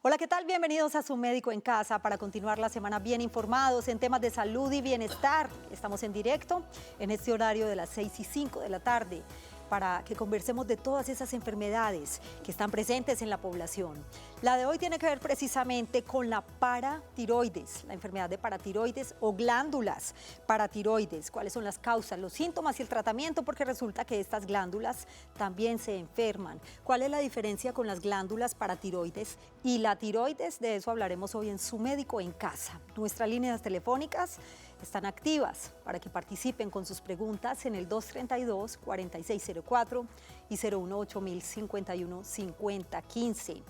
Hola, ¿qué tal? Bienvenidos a Su Médico en Casa para continuar la semana bien informados en temas de salud y bienestar. Estamos en directo en este horario de las 6:05 de la tarde para que conversemos de todas esas enfermedades que están presentes en la población. La de hoy tiene que ver precisamente con la paratiroides, la enfermedad de paratiroides o glándulas paratiroides. ¿Cuáles son las causas, los síntomas y el tratamiento? Porque resulta que estas glándulas también se enferman. ¿Cuál es la diferencia con las glándulas paratiroides y la tiroides? De eso hablaremos hoy en Su Médico en Casa. Nuestras líneas telefónicas están activas para que participen con sus preguntas en el 232-4604 y 018-051-5015.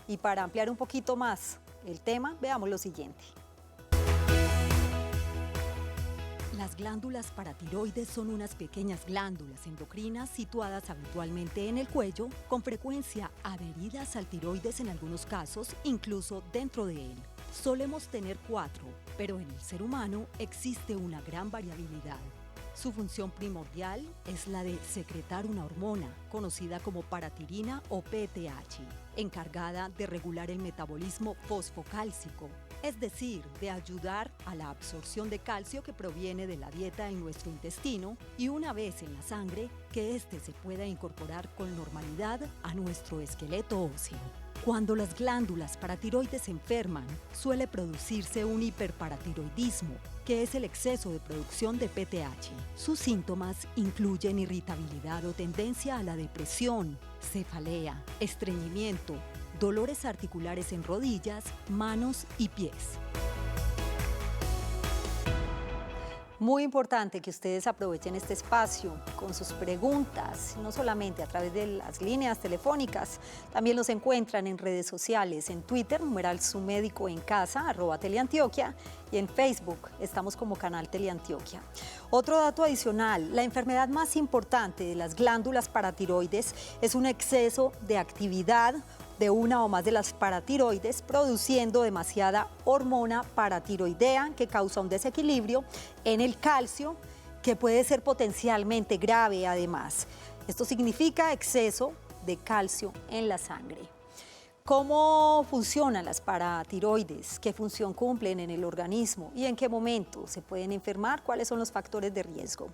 Y para ampliar un poquito más el tema, veamos lo siguiente. Las glándulas paratiroides son unas pequeñas glándulas endocrinas situadas habitualmente en el cuello, con frecuencia adheridas al tiroides en algunos casos, incluso dentro de él. Solemos tener 4, pero en el ser humano existe una gran variabilidad. Su función primordial es la de secretar una hormona, conocida como paratirina o PTH, encargada de regular el metabolismo fosfocálcico, es decir, de ayudar a la absorción de calcio que proviene de la dieta en nuestro intestino y una vez en la sangre, que éste se pueda incorporar con normalidad a nuestro esqueleto óseo. Cuando las glándulas paratiroides se enferman, suele producirse un hiperparatiroidismo, que es el exceso de producción de PTH. Sus síntomas incluyen irritabilidad o tendencia a la depresión, cefalea, estreñimiento, dolores articulares en rodillas, manos y pies. Muy importante que ustedes aprovechen este espacio con sus preguntas, no solamente a través de las líneas telefónicas, también los encuentran en redes sociales, en Twitter, numeral Su Médico en Casa, @Teleantioquia, y en Facebook estamos como Canal Teleantioquia. Otro dato adicional, la enfermedad más importante de las glándulas paratiroides es un exceso de actividad de una o más de las paratiroides, produciendo demasiada hormona paratiroidea que causa un desequilibrio en el calcio que puede ser potencialmente grave además. Esto significa exceso de calcio en la sangre. ¿Cómo funcionan las paratiroides? ¿Qué función cumplen en el organismo? ¿Y en qué momento se pueden enfermar? ¿Cuáles son los factores de riesgo?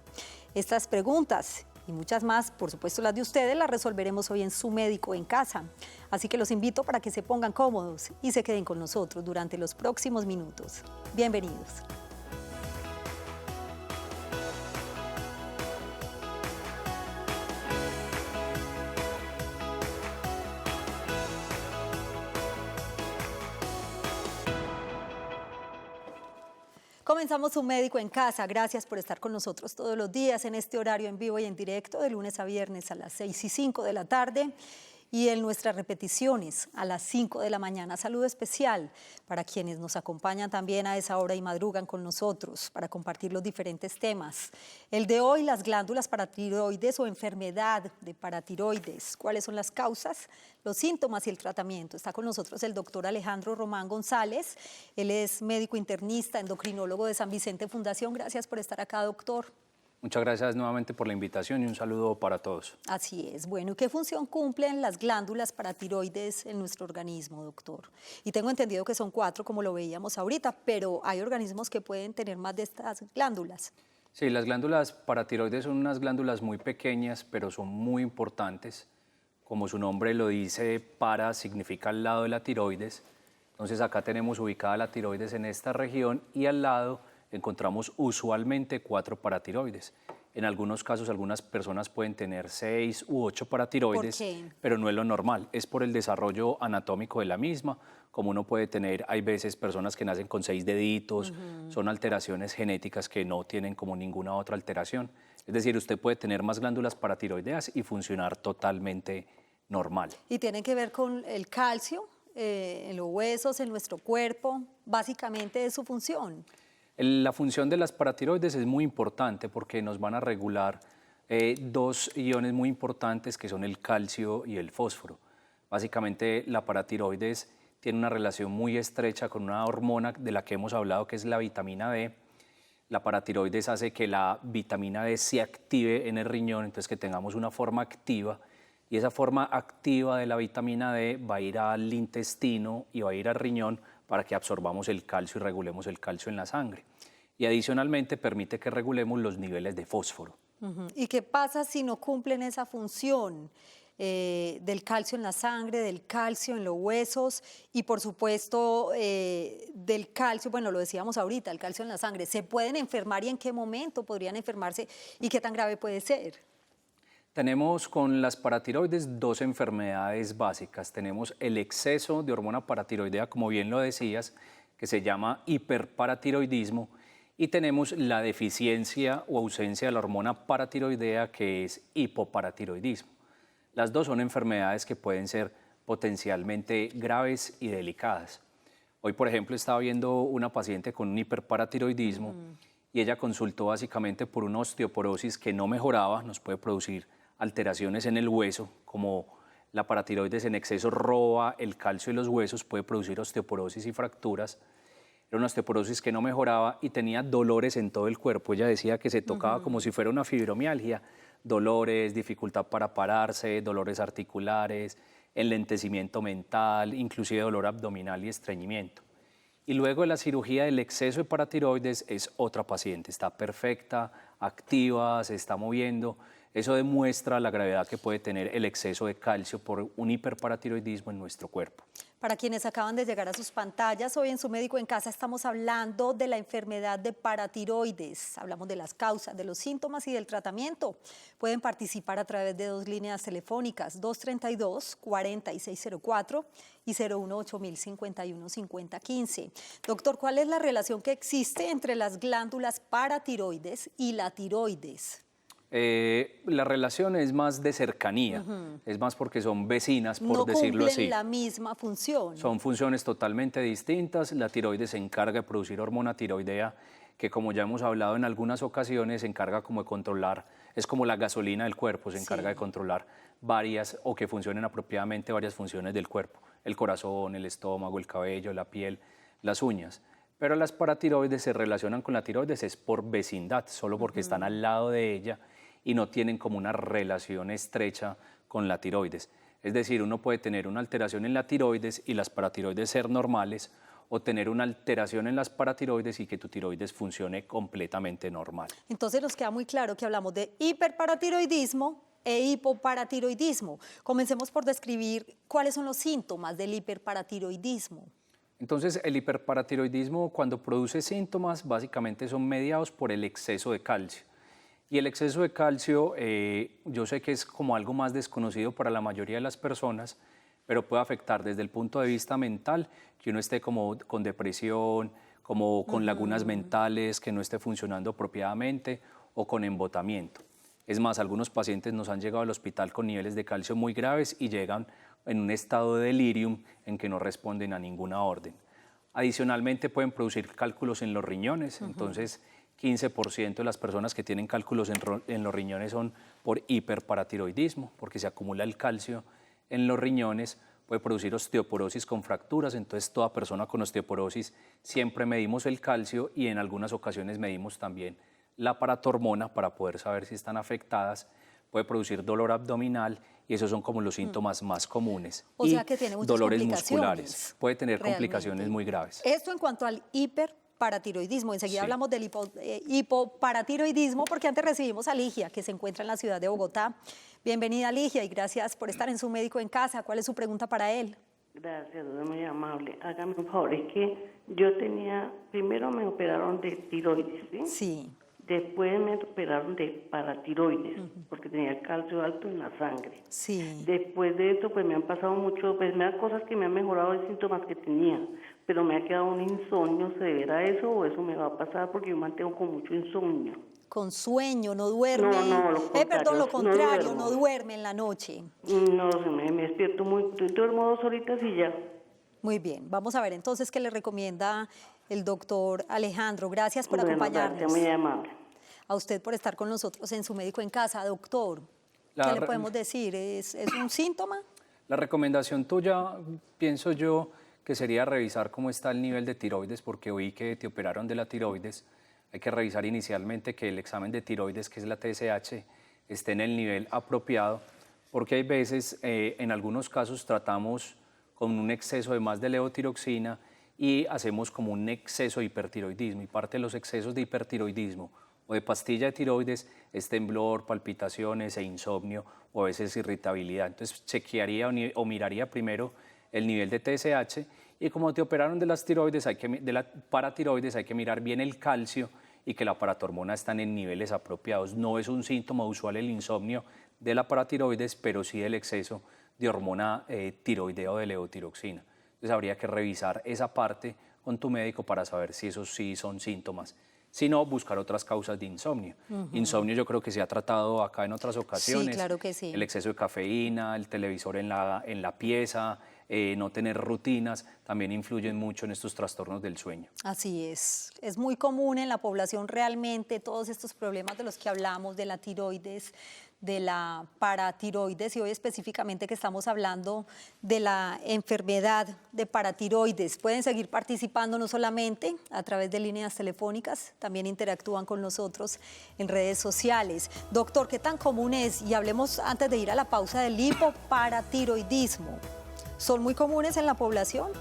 Estas preguntas y muchas más, por supuesto las de ustedes, las resolveremos hoy en Su Médico en Casa. Así que los invito para que se pongan cómodos y se queden con nosotros durante los próximos minutos. Bienvenidos. Comenzamos Su Médico en Casa. Gracias por estar con nosotros todos los días en este horario en vivo y en directo, de lunes a viernes a las 6:05 de la tarde y en nuestras repeticiones a las 5 de la mañana. Saludo especial para quienes nos acompañan también a esa hora y madrugan con nosotros para compartir los diferentes temas. El de hoy, las glándulas paratiroides o enfermedad de paratiroides. ¿Cuáles son las causas, los síntomas y el tratamiento? Está con nosotros el doctor Alejandro Román González. Él es médico internista, endocrinólogo de San Vicente Fundación. Gracias por estar acá, doctor. Muchas gracias nuevamente por la invitación y un saludo para todos. Así es. Bueno, ¿y qué función cumplen las glándulas paratiroides en nuestro organismo, doctor? Y tengo entendido que son 4, como lo veíamos ahorita, pero hay organismos que pueden tener más de estas glándulas. Sí, las glándulas paratiroides son unas glándulas muy pequeñas, pero son muy importantes. Como su nombre lo dice, para significa al lado de la tiroides. Entonces acá tenemos ubicada la tiroides en esta región y al lado encontramos usualmente 4 paratiroides. En algunos casos, algunas personas pueden tener 6 u 8 paratiroides, ¿Por qué? pero no es lo normal. Es por el desarrollo anatómico de la misma. Como uno puede tener, hay veces personas que nacen con 6 deditos, son alteraciones genéticas que no tienen como ninguna otra alteración. Es decir, usted puede tener más glándulas paratiroideas y funcionar totalmente normal. Y tienen que ver con el calcio en los huesos, en nuestro cuerpo. Básicamente es su función. La función de las paratiroides es muy importante porque nos van a regular 2 iones muy importantes que son el calcio y el fósforo. Básicamente la paratiroides tiene una relación muy estrecha con una hormona de la que hemos hablado que es la vitamina D. La paratiroides hace que la vitamina D se active en el riñón, entonces que tengamos una forma activa y esa forma activa de la vitamina D va a ir al intestino y va a ir al riñón para que absorbamos el calcio y regulemos el calcio en la sangre. Y adicionalmente permite que regulemos los niveles de fósforo. ¿Y qué pasa si no cumplen esa función del calcio en la sangre, del calcio en los huesos y por supuesto del calcio, bueno, lo decíamos ahorita, el calcio en la sangre? ¿Se pueden enfermar y en qué momento podrían enfermarse y qué tan grave puede ser? Tenemos con las paratiroides dos enfermedades básicas. Tenemos el exceso de hormona paratiroidea, como bien lo decías, que se llama hiperparatiroidismo, y tenemos la deficiencia o ausencia de la hormona paratiroidea, que es hipoparatiroidismo. Las dos son enfermedades que pueden ser potencialmente graves y delicadas. Hoy, por ejemplo, estaba viendo una paciente con un hiperparatiroidismo y ella consultó básicamente por una osteoporosis que no mejoraba, nos puede producir alteraciones en el hueso, como la paratiroides en exceso roba el calcio de los huesos, puede producir osteoporosis y fracturas. Era una osteoporosis que no mejoraba y tenía dolores en todo el cuerpo. Ella decía que se tocaba como si fuera una fibromialgia, dolores, dificultad para pararse, dolores articulares, enlentecimiento mental, inclusive dolor abdominal y estreñimiento. Y luego de la cirugía del exceso de paratiroides es otra paciente, está perfecta, activa, se está moviendo. Eso demuestra la gravedad que puede tener el exceso de calcio por un hiperparatiroidismo en nuestro cuerpo. Para quienes acaban de llegar a sus pantallas, hoy en Su Médico en Casa estamos hablando de la enfermedad de paratiroides. Hablamos de las causas, de los síntomas y del tratamiento. Pueden participar a través de dos líneas telefónicas, 232-4604 y 018-051-5015. Doctor, ¿cuál es la relación que existe entre las glándulas paratiroides y la tiroides? La relación es más de cercanía, es más porque son vecinas, por decirlo así. No cumplen la misma función. Son funciones totalmente distintas. La tiroides se encarga de producir hormona tiroidea, que como ya hemos hablado en algunas ocasiones, se encarga como de controlar, es como la gasolina del cuerpo, se encarga de controlar varias o que funcionen apropiadamente varias funciones del cuerpo, el corazón, el estómago, el cabello, la piel, las uñas. Pero las paratiroides se relacionan con la tiroides es por vecindad, solo porque están al lado de ella y no tienen como una relación estrecha con la tiroides. Es decir, uno puede tener una alteración en la tiroides y las paratiroides ser normales, o tener una alteración en las paratiroides y que tu tiroides funcione completamente normal. Entonces nos queda muy claro que hablamos de hiperparatiroidismo e hipoparatiroidismo. Comencemos por describir cuáles son los síntomas del hiperparatiroidismo. Entonces, el hiperparatiroidismo, cuando produce síntomas, básicamente son mediados por el exceso de calcio. Y el exceso de calcio, yo sé que es como algo más desconocido para la mayoría de las personas, pero puede afectar desde el punto de vista mental, que uno esté como con depresión, como con lagunas mentales, que no esté funcionando apropiadamente o con embotamiento. Es más, algunos pacientes nos han llegado al hospital con niveles de calcio muy graves y llegan en un estado de delirium en que no responden a ninguna orden. Adicionalmente pueden producir cálculos en los riñones, entonces 15% de las personas que tienen cálculos en los riñones son por hiperparatiroidismo, porque se acumula el calcio en los riñones, puede producir osteoporosis con fracturas. Entonces toda persona con osteoporosis siempre medimos el calcio y en algunas ocasiones medimos también la paratormona para poder saber si están afectadas. Puede producir dolor abdominal y esos son como los síntomas más comunes. O sea que tiene muchas dolores complicaciones, musculares, puede tener complicaciones muy graves. Esto en cuanto al hiperparatiroidismo. Enseguida hablamos del hipoparatiroidismo, porque antes recibimos a Ligia, que se encuentra en la ciudad de Bogotá. Bienvenida, Ligia, y gracias por estar en Su Médico en Casa. ¿Cuál es su pregunta para él? Gracias, muy amable. Hágame un favor, es que yo tenía, primero me operaron de tiroides, ¿sí? Sí. Después me operaron de paratiroides, porque tenía calcio alto en la sangre. Sí. Después de eso, pues me han pasado mucho, pues me dan cosas que me han mejorado de síntomas que tenía, pero me ha quedado un insomnio. ¿Se deberá eso o eso me va a pasar? Porque yo mantengo con mucho insomnio. Con sueño, no duerme. No, lo contrario, no duerme en la noche. No, me despierto duermo 2 horitas y ya. Muy bien, vamos a ver entonces qué le recomienda el doctor Alejandro. Gracias por acompañarnos. Gracias, muy amable. A usted por estar con nosotros en Su Médico en Casa. Doctor, ¿qué le podemos decir? ¿Es un síntoma? La recomendación tuya, pienso yo, que sería revisar cómo está el nivel de tiroides, porque oí que te operaron de la tiroides. Hay que revisar inicialmente que el examen de tiroides, que es la TSH, esté en el nivel apropiado, porque hay veces, en algunos casos tratamos con un exceso de más de levotiroxina y hacemos como un exceso de hipertiroidismo, y parte de los excesos de hipertiroidismo o de pastilla de tiroides es temblor, palpitaciones e insomnio o a veces irritabilidad. Entonces chequearía o miraría primero el nivel de TSH, y como te operaron de las tiroides, de la paratiroides, hay que mirar bien el calcio y que la paratormona están en niveles apropiados. No es un síntoma usual el insomnio de la paratiroides, pero sí el exceso de hormona tiroidea o de levotiroxina. Entonces habría que revisar esa parte con tu médico para saber si esos sí son síntomas. Si no, buscar otras causas de insomnio. Insomnio yo creo que se ha tratado acá en otras ocasiones. Sí, claro que sí. El exceso de cafeína, el televisor en la pieza, no tener rutinas, también influyen mucho en estos trastornos del sueño. Así es muy común en la población realmente todos estos problemas de los que hablamos, de la tiroides, de la paratiroides, y hoy específicamente que estamos hablando de la enfermedad de paratiroides. Pueden seguir participando no solamente a través de líneas telefónicas, también interactúan con nosotros en redes sociales. Doctor, ¿qué tan común es? Y hablemos antes de ir a la pausa del hipoparatiroidismo. ¿Son muy comunes en la población?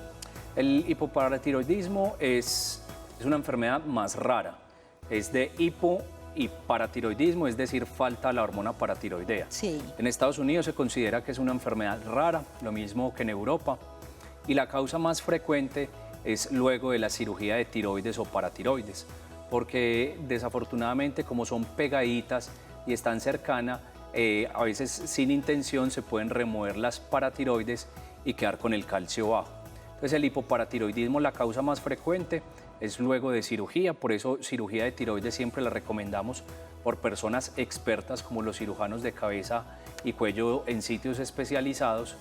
El hipoparatiroidismo es una enfermedad más rara. Es de hipo y paratiroidismo, es decir, falta la hormona paratiroidea. Sí. En Estados Unidos se considera que es una enfermedad rara, lo mismo que en Europa, y la causa más frecuente es luego de la cirugía de tiroides o paratiroides, porque desafortunadamente como son pegaditas y están cercanas, a veces sin intención se pueden remover las paratiroides y quedar con el calcio bajo. Entonces el hipoparatiroidismo, la causa más frecuente es luego de cirugía, por eso cirugía de tiroides siempre la recomendamos por personas expertas como los cirujanos de cabeza y cuello en sitios especializados,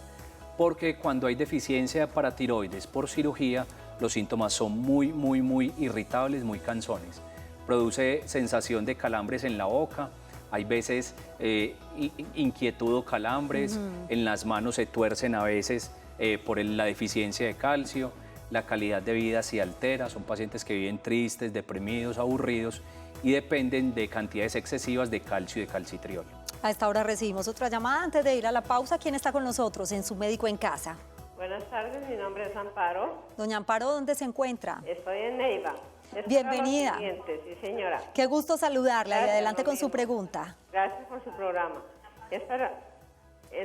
porque cuando hay deficiencia de paratiroides por cirugía, los síntomas son muy irritables, muy cansones. Produce sensación de calambres en la boca, hay veces inquietud o calambres, en las manos se tuercen a veces por la deficiencia de calcio, la calidad de vida se altera, son pacientes que viven tristes, deprimidos, aburridos y dependen de cantidades excesivas de calcio y de calcitriol. A esta hora recibimos otra llamada antes de ir a la pausa. ¿Quién está con nosotros en Su Médico en Casa? Buenas tardes, mi nombre es Amparo. Doña Amparo, ¿dónde se encuentra? Estoy en Neiva. Bienvenida. Sí, señora. Qué gusto saludarla. Gracias, y adelante con su mismo. pregunta. Gracias por su programa. Es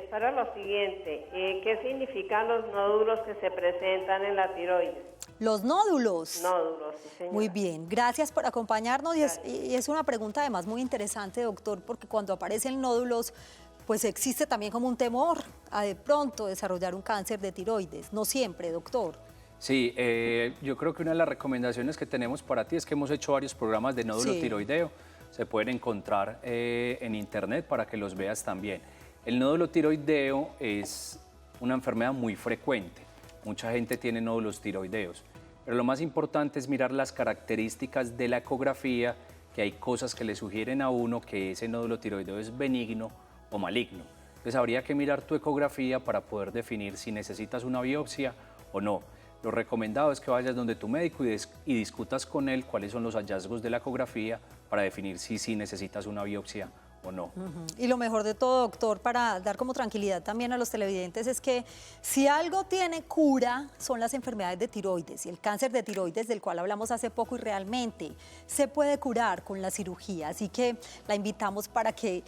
para lo siguiente, ¿qué significan los nódulos que se presentan en la tiroides? Los nódulos. Nódulos, sí, señora. Muy bien, gracias por acompañarnos. Y es una pregunta además muy interesante, doctor, porque cuando aparecen nódulos, pues existe también como un temor a de pronto desarrollar un cáncer de tiroides. No siempre, doctor. Sí, yo creo que una de las recomendaciones que tenemos para ti es que hemos hecho varios programas de nódulo tiroideo. Se pueden encontrar en internet para que los veas también. El nódulo tiroideo es una enfermedad muy frecuente. Mucha gente tiene nódulos tiroideos. Pero lo más importante es mirar las características de la ecografía, que hay cosas que le sugieren a uno que ese nódulo tiroideo es benigno o maligno. Entonces habría que mirar tu ecografía para poder definir si necesitas una biopsia o no. Lo recomendado es que vayas donde tu médico y discutas con él cuáles son los hallazgos de la ecografía para definir si necesitas una biopsia o no. Y lo mejor de todo, doctor, para dar como tranquilidad también a los televidentes, es que si algo tiene cura son las enfermedades de tiroides y el cáncer de tiroides del cual hablamos hace poco, y realmente se puede curar con la cirugía. Así que la invitamos para que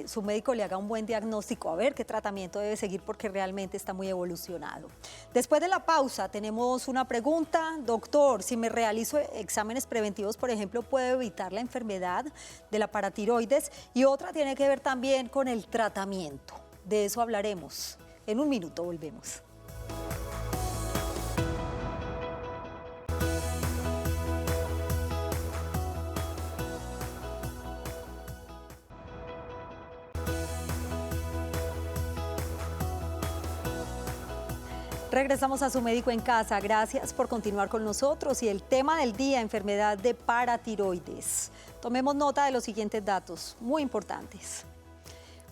su médico le haga un buen diagnóstico, a ver qué tratamiento debe seguir, porque realmente está muy evolucionado. Después de la pausa tenemos una pregunta. Doctor, si me realizo exámenes preventivos, por ejemplo, ¿puedo evitar la enfermedad de la paratiroides? Y otra tiene que ver también con el tratamiento. De eso hablaremos. En un minuto volvemos. Regresamos a Su Médico en Casa. Gracias por continuar con nosotros. Y el tema del día, enfermedad de paratiroides. Tomemos nota de los siguientes datos, muy importantes.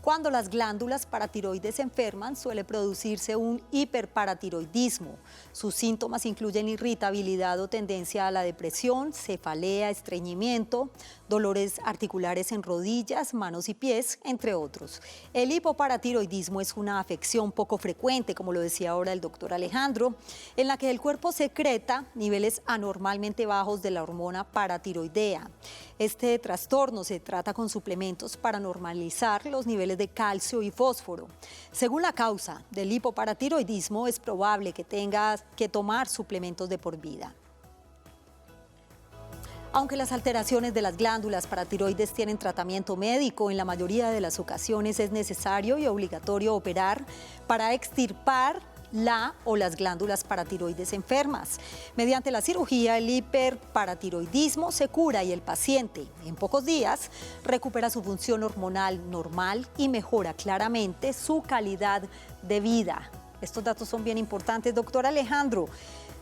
Cuando las glándulas paratiroides se enferman, suele producirse un hiperparatiroidismo. Sus síntomas incluyen irritabilidad o tendencia a la depresión, cefalea, estreñimiento, dolores articulares en rodillas, manos y pies, entre otros. El hipoparatiroidismo es una afección poco frecuente, como lo decía ahora el doctor Alejandro, en la que el cuerpo secreta niveles anormalmente bajos de la hormona paratiroidea. Este trastorno se trata con suplementos para normalizar los niveles de calcio y fósforo. Según la causa del hipoparatiroidismo, es probable que tengas que tomar suplementos de por vida. Aunque las alteraciones de las glándulas paratiroides tienen tratamiento médico, en la mayoría de las ocasiones es necesario y obligatorio operar para extirpar la o las glándulas paratiroides enfermas. Mediante la cirugía, el hiperparatiroidismo se cura y el paciente, en pocos días, recupera su función hormonal normal y mejora claramente su calidad de vida. Estos datos son bien importantes. Doctor Alejandro,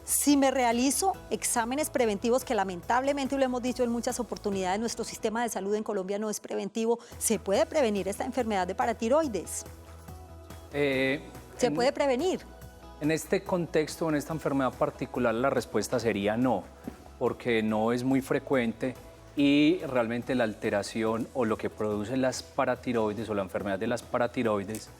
si me realizo exámenes preventivos, que lamentablemente lo hemos dicho en muchas oportunidades, nuestro sistema de salud en Colombia no es preventivo, ¿se puede prevenir esta enfermedad de paratiroides? ¿Se puede prevenir? En este contexto, en esta enfermedad particular, la respuesta sería no, porque no es muy frecuente y realmente la alteración o lo que producen las paratiroides o la enfermedad de las paratiroides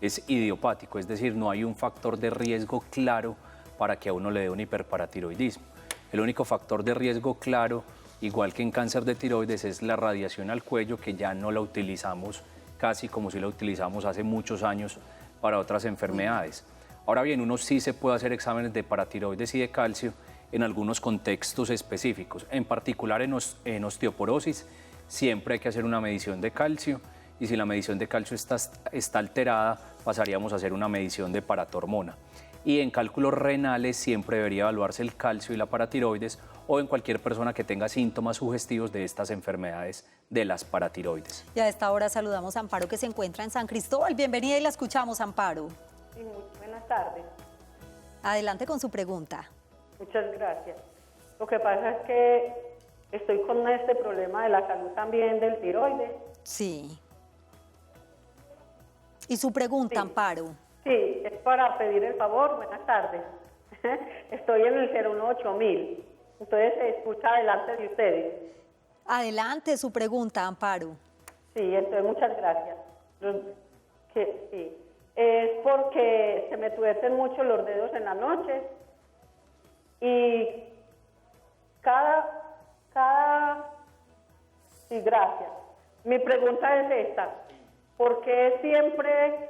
es idiopático, es decir, no hay un factor de riesgo claro para que a uno le dé un hiperparatiroidismo. El único factor de riesgo claro, igual que en cáncer de tiroides, es la radiación al cuello, que ya no la utilizamos casi como si la utilizamos hace muchos años para otras enfermedades. Ahora bien, uno sí se puede hacer exámenes de paratiroides y de calcio en algunos contextos específicos. En particular en osteoporosis siempre hay que hacer una medición de calcio y si la medición de calcio está alterada, pasaríamos a hacer una medición de paratormona. Y en cálculos renales siempre debería evaluarse el calcio y la paratiroides o en cualquier persona que tenga síntomas sugestivos de estas enfermedades de las paratiroides. Y a esta hora saludamos a Amparo, que se encuentra en San Cristóbal. Bienvenida y la escuchamos, Amparo. Sí, muy buenas tardes. Adelante con su pregunta. Muchas gracias. Lo que pasa es que estoy con este problema de la salud también del tiroides. Sí. ¿Y su pregunta, Sí. Amparo? Sí, es para pedir el favor. Buenas tardes. Estoy en el 018.000. Entonces se escucha delante de ustedes. Adelante su pregunta, Amparo. Sí, entonces muchas gracias. Sí. Es porque se me tuercen mucho los dedos en la noche y sí, gracias. Mi pregunta es esta: ¿por qué siempre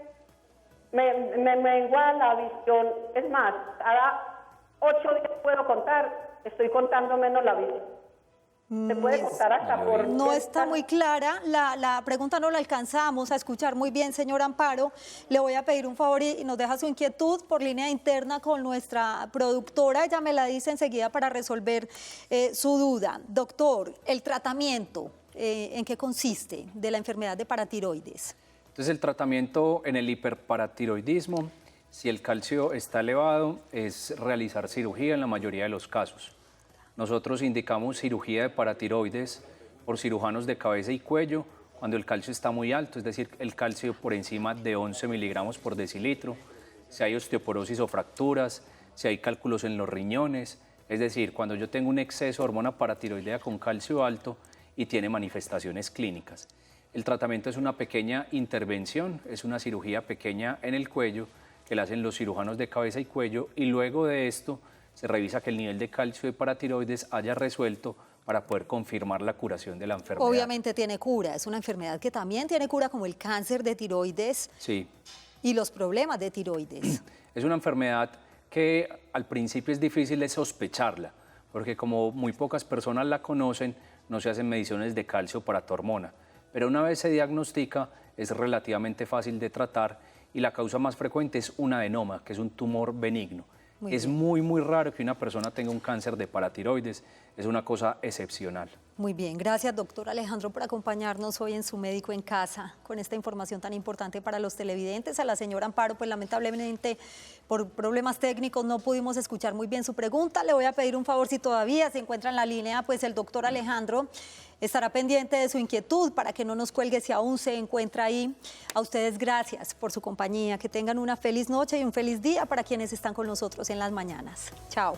me mengua la visión? Es más, cada 8 días puedo contar, estoy contando menos la visión. Se puede contar hasta por... No está muy clara, la pregunta no la alcanzamos a escuchar muy bien, señor Amparo. Le voy a pedir un favor y nos deja su inquietud por línea interna con nuestra productora. Ella me la dice enseguida para resolver su duda. Doctor, el tratamiento, ¿en qué consiste de la enfermedad de paratiroides? Entonces el tratamiento en el hiperparatiroidismo, si el calcio está elevado, es realizar cirugía en la mayoría de los casos. Nosotros indicamos cirugía de paratiroides por cirujanos de cabeza y cuello cuando el calcio está muy alto, es decir, el calcio por encima de 11 miligramos por decilitro, si hay osteoporosis o fracturas, si hay cálculos en los riñones, es decir, cuando yo tengo un exceso de hormona paratiroidea con calcio alto y tiene manifestaciones clínicas. El tratamiento es una pequeña intervención, es una cirugía pequeña en el cuello que la hacen los cirujanos de cabeza y cuello y luego de esto se revisa que el nivel de calcio de paratiroides haya resuelto para poder confirmar la curación de la enfermedad. Obviamente tiene cura, es una enfermedad que también tiene cura, como el cáncer de tiroides. Sí. Y los problemas de tiroides. Es una enfermedad que al principio es difícil de sospecharla, porque como muy pocas personas la conocen, no se hacen mediciones de calcio paratormona. Pero una vez se diagnostica, es relativamente fácil de tratar y la causa más frecuente es un adenoma, que es un tumor benigno. Es muy raro que una persona tenga un cáncer de paratiroides, es una cosa excepcional. Muy bien, gracias doctor Alejandro por acompañarnos hoy en Su Médico en Casa con esta información tan importante para los televidentes. A la señora Amparo, pues lamentablemente por problemas técnicos no pudimos escuchar muy bien su pregunta. Le voy a pedir un favor, si todavía se encuentra en la línea, pues el doctor Alejandro estará pendiente de su inquietud para que no nos cuelgue si aún se encuentra ahí. A ustedes gracias por su compañía, que tengan una feliz noche y un feliz día para quienes están con nosotros en las mañanas. Chao.